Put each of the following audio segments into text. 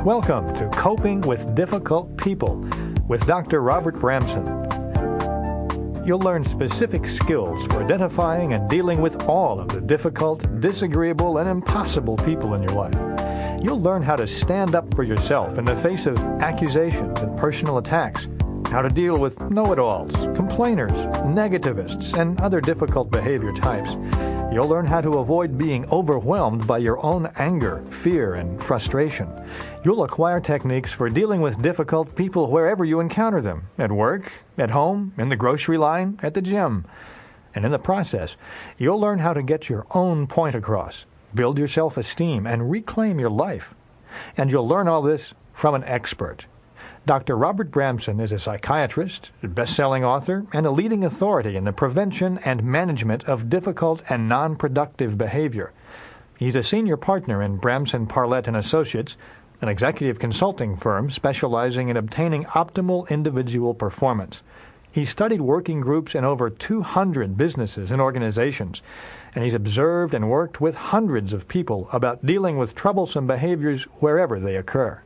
Welcome to Coping with Difficult People with Dr. Robert Bramson. You'll learn specific skills for identifying and dealing with all of the difficult, disagreeable, and impossible people in your life. You'll learn how to stand up for yourself in the face of accusations and personal attacks, how to deal with know-it-alls, complainers, negativists, and other difficult behavior types. You'll learn how to avoid being overwhelmed by your own anger, fear, and frustration. You'll acquire techniques for dealing with difficult people wherever you encounter them, at work, at home, in the grocery line, at the gym. And in the process, you'll learn how to get your own point across, build your self-esteem, and reclaim your life. And you'll learn all this from an expert. Dr. Robert Bramson is a psychiatrist, a best-selling author, and a leading authority in the prevention and management of difficult and non-productive behavior. He's a senior partner in Bramson, Parlett & Associates, an executive consulting firm specializing in obtaining optimal individual performance. He's studied working groups in over 200 businesses and organizations, and he's observed and worked with hundreds of people about dealing with troublesome behaviors wherever they occur.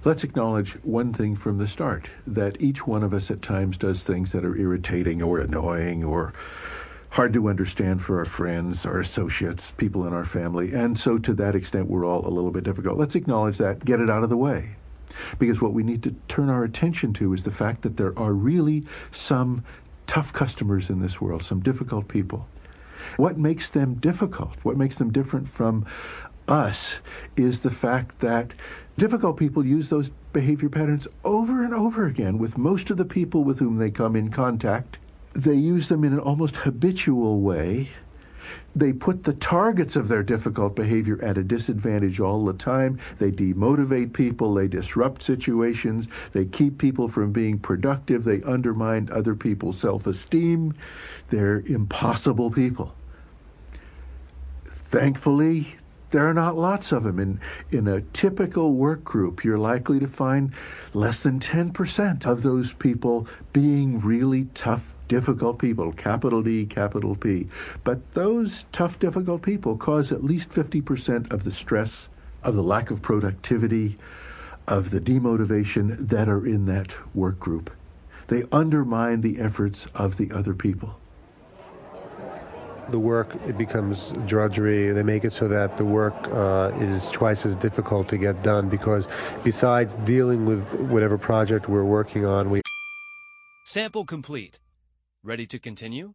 Let's acknowledge one thing from the start, that each one of us at times does things that are irritating or annoying or hard to understand for our friends, our associates, people in our family, and so to that extent we're all a little bit difficult. Let's acknowledge that, get it out of the way, because what we need to turn our attention to is the fact that there are really some tough customers in this world, some difficult people. What makes them difficult, what makes them different from us, is the fact that difficult people use those behavior patterns over and over again with most of the people with whom they come in contact. They use them in an almost habitual way. They put the targets of their difficult behavior at a disadvantage all the time. They demotivate people. They disrupt situations. They keep people from being productive. They undermine other people's self-esteem. They're impossible people. Thankfully, there are not lots of them. In a typical work group, you're likely to find less than 10% of those people being really tough, difficult people, capital D, capital P. But those tough, difficult people cause at least 50% of the stress, of the lack of productivity, of the demotivation that are in that work group. They undermine the efforts of the other people. The work, it becomes drudgery. They make it so that the work is twice as difficult to get done, because besides dealing with whatever project we're working on, Sample complete. Ready to continue?